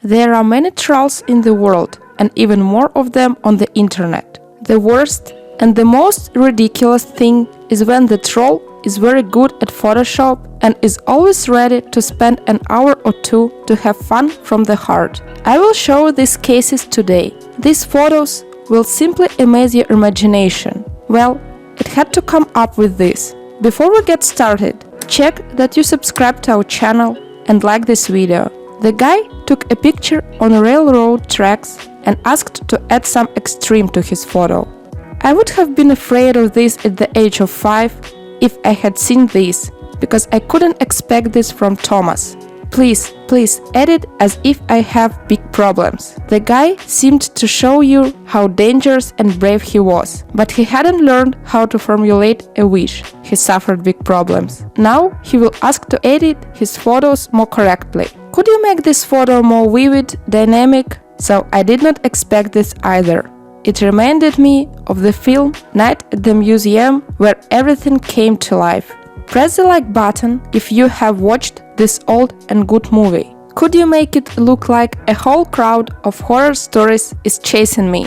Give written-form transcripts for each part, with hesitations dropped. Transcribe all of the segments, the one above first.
There are many trolls in the world, and even more of them on the internet. The worst and the most ridiculous thing is when the troll is very good at Photoshop and is always ready to spend an hour or two to have fun from the heart. I will show these cases today. These photos will simply amaze your imagination. Well, it had to come up with this. Before we get started, check that you subscribe to our channel and like this video. The guy took a picture on railroad tracks and asked to add some extreme to his photo. I would have been afraid of this at the age of 5 if I had seen this, because I couldn't expect this from Thomas. Please edit as if I have big problems. The guy seemed to show you how dangerous and brave he was, but he hadn't learned how to formulate a wish. He suffered big problems. Now he will ask to edit his photos more correctly. Could you make this photo more vivid, dynamic? So I did not expect this either. It reminded me of the film Night at the Museum, where everything came to life. Press the like button if you have watched this old and good movie. Could you make it look like a whole crowd of horror stories is chasing me?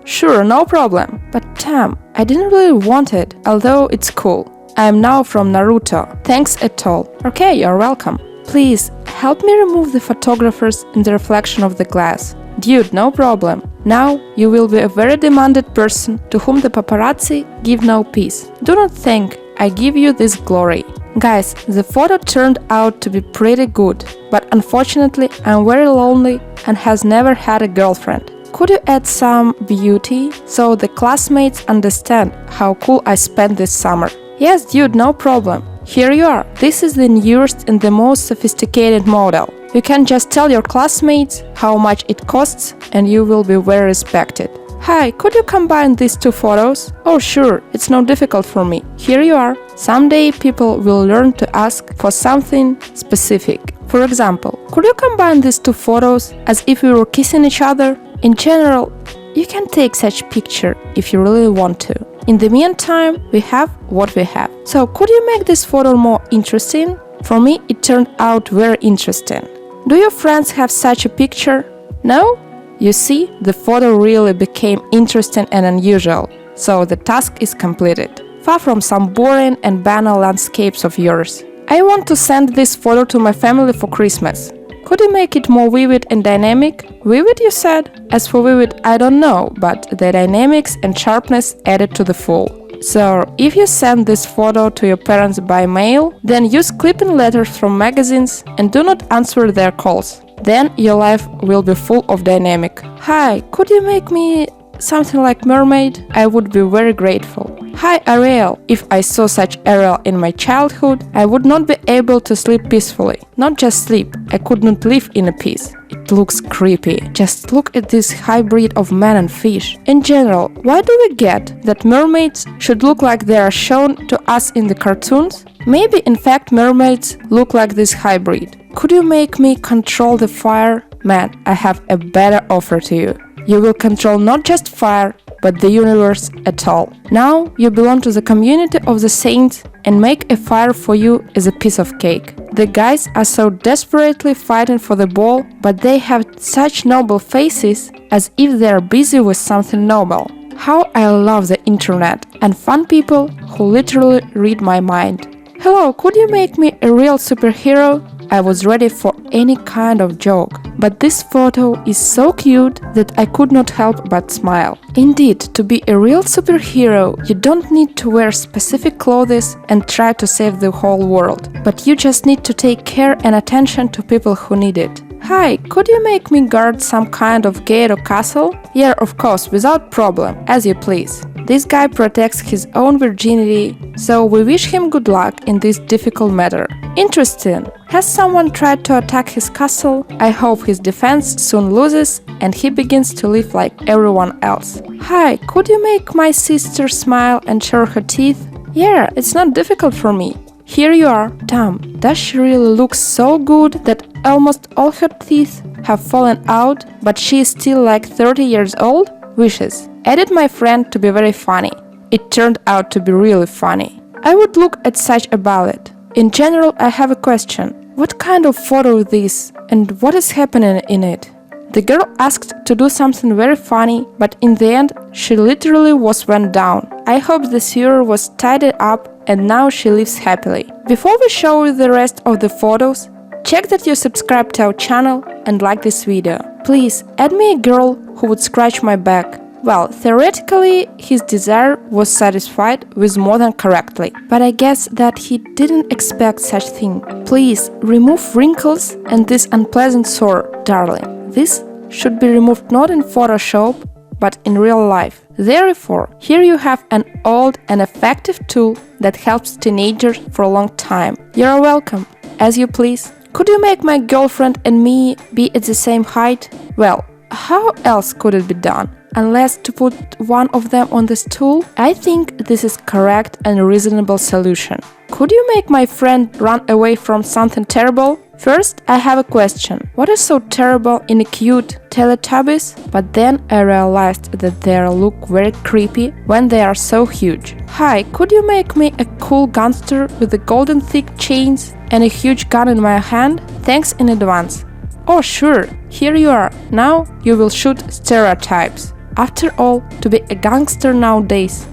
Sure, no problem. But damn, I didn't really want it, although it's cool. I am now from Naruto. Thanks at all. Okay, you're welcome. Please, help me remove the photographers in the reflection of the glass. Dude, no problem. Now you will be a very demanded person to whom the paparazzi give no peace. Do not think I give you this glory. Guys, the photo turned out to be pretty good, but unfortunately I'm very lonely and has never had a girlfriend. Could you add some beauty so the classmates understand how cool I spent this summer? Yes, dude, no problem. Here you are. This is the newest and the most sophisticated model. You can just tell your classmates how much it costs and you will be very respected. Hi, could you combine these two photos? Oh sure, it's not difficult for me. Here you are. Someday people will learn to ask for something specific. For example, could you combine these two photos as if we were kissing each other? In general, you can take such picture if you really want to. In the meantime, we have what we have. So could you make this photo more interesting? For me, it turned out very interesting. Do your friends have such a picture? No? You see, the photo really became interesting and unusual, so the task is completed. Far from some boring and banal landscapes of yours. I want to send this photo to my family for Christmas. Could you make it more vivid and dynamic? Vivid, you said? As for vivid, I don't know, but the dynamics and sharpness added to the full. So, if you send this photo to your parents by mail, then use clipping letters from magazines and do not answer their calls. Then your life will be full of dynamic. Hi, could you make me something like mermaid? I would be very grateful. Hi, Ariel. If I saw such Ariel in my childhood, I would not be able to sleep peacefully. Not just sleep, I could not live in a peace. It looks creepy. Just look at this hybrid of man and fish. In general, why do we get that mermaids should look like they are shown to us in the cartoons? Maybe in fact mermaids look like this hybrid. Could you make me control the fire? Man, I have a better offer to you. You will control not just fire, but the universe at all. Now you belong to the community of the saints and make a fire for you as a piece of cake. The guys are so desperately fighting for the ball, but they have such noble faces as if they are busy with something noble. How I love the internet and fun people who literally read my mind. Hello, could you make me a real superhero? I was ready for any kind of joke, but this photo is so cute that I could not help but smile. Indeed, to be a real superhero, you don't need to wear specific clothes and try to save the whole world, but you just need to take care and attention to people who need it. Hi, could you make me guard some kind of gate or castle? Yeah, of course, without problem, as you please. This guy protects his own virginity, so we wish him good luck in this difficult matter. Interesting. Has someone tried to attack his castle? I hope his defense soon loses and he begins to live like everyone else. Hi, could you make my sister smile and show her teeth? Yeah, it's not difficult for me. Here you are. Damn, does she really look so good that almost all her teeth have fallen out, but she is still like 30 years old? Wishes. Edit my friend to be very funny. It turned out to be really funny. I would look at such a ballet. In general, I have a question. what kind of photo is this and what is happening in it? The girl asked to do something very funny, but in the end, she literally went down. I hope the sewer was tidied up and now she lives happily. Before we show you the rest of the photos, check that you subscribe to our channel and like this video. Please add me a girl who would scratch my back. Well, theoretically, his desire was satisfied with more than correctly, but I guess that he didn't expect such thing. Please remove wrinkles and this unpleasant sore, darling. This should be removed not in Photoshop, but in real life. Therefore, here you have an old and effective tool that helps teenagers for a long time. You're welcome. As you please. Could you make my girlfriend and me be at the same height? Well, how else could it be done? Unless to put one of them on the stool? I think this is correct and reasonable solution. Could you make my friend run away from something terrible? First, I have a question. What is so terrible in a cute Teletubbies? But then I realized that they look very creepy when they are so huge. Hi, could you make me a cool gangster with the golden thick chains and a huge gun in my hand? Thanks in advance. Oh sure, here you are. Now you will shoot stereotypes. After all, to be a gangster nowadays,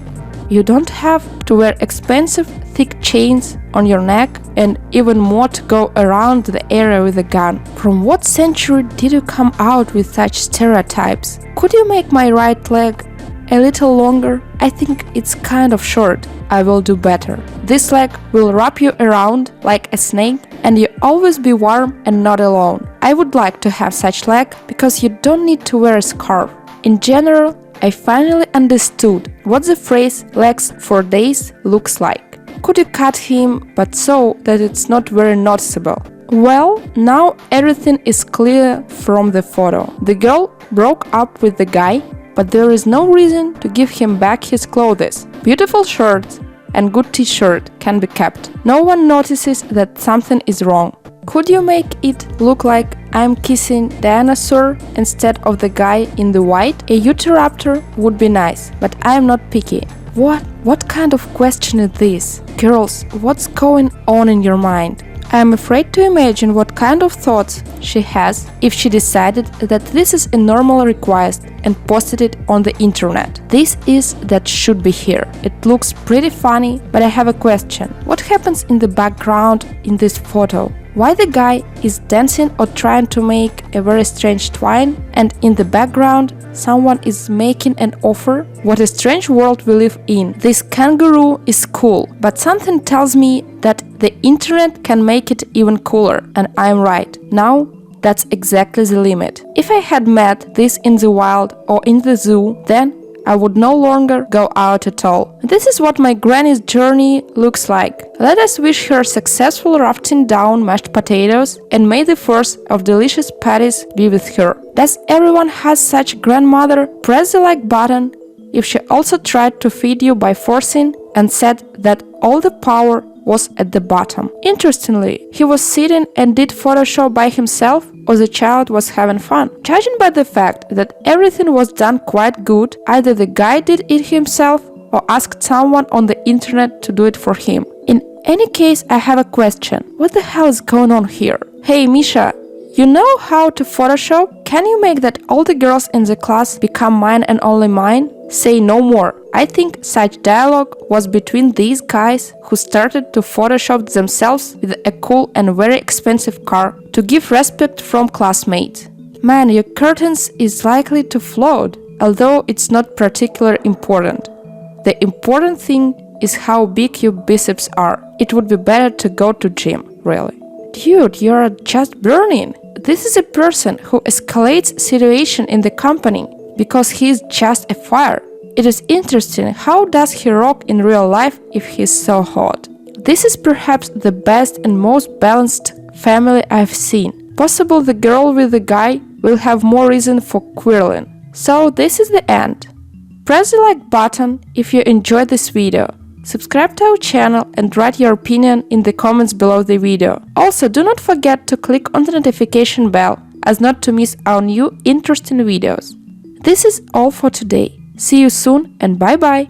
you don't have to wear expensive thick chains on your neck and even more to go around the area with a gun. From what century did you come out with such stereotypes? Could you make my right leg a little longer? I think it's kind of short. I will do better. This leg will wrap you around like a snake and you always be warm and not alone. I would like to have such leg because you don't need to wear a scarf. In general, I finally understood what the phrase legs for days looks like. Could you cut him, but so that it's not very noticeable? Well, now everything is clear from the photo. The girl broke up with the guy, but there is no reason to give him back his clothes. Beautiful shirts and good t-shirt can be kept. No one notices that something is wrong. Could you make it look like I'm kissing dinosaur instead of the guy in the white? A Utahraptor would be nice, but I'm not picky. What kind of question is this? Girls, what's going on in your mind? I am afraid to imagine what kind of thoughts she has if she decided that this is a normal request and posted it on the internet. This is that should be here. It looks pretty funny, but I have a question. What happens in the background in this photo? Why the guy is dancing or trying to make a very strange twine, and in the background someone is making an offer? What a strange world we live in. This kangaroo is cool, but something tells me that the internet can make it even cooler, and I'm right. Now that's exactly the limit. If I had met this in the wild or in the zoo, then I would no longer go out at all. This is what my granny's journey looks like. Let us wish her successful rafting down mashed potatoes, and may the force of delicious patties be with her. Does everyone has such grandmother? Press the like button if she also tried to feed you by forcing and said that all the power was at the bottom. Interestingly, he was sitting and did Photoshop by himself, or the child was having fun. Judging by the fact that everything was done quite good, either the guy did it himself or asked someone on the internet to do it for him. In any case, I have a question. What the hell is going on here? Hey Misha, you know how to Photoshop? Can you make that all the girls in the class become mine and only mine? Say no more. I think such dialogue was between these guys who started to Photoshop themselves with a cool and very expensive car to give respect from classmates. Man, your curtains is likely to float, although it's not particularly important. The important thing is how big your biceps are. It would be better to go to gym, really. Dude, you're just burning. This is a person who escalates situation in the company because he's just a fire. It is interesting how does he rock in real life if he's so hot. This is perhaps the best and most balanced family I've seen. Possible the girl with the guy will have more reason for quarreling. So this is the end. Press the like button if you enjoyed this video. Subscribe to our channel and write your opinion in the comments below the video. Also, do not forget to click on the notification bell as not to miss our new interesting videos. This is all for today. See you soon and bye bye!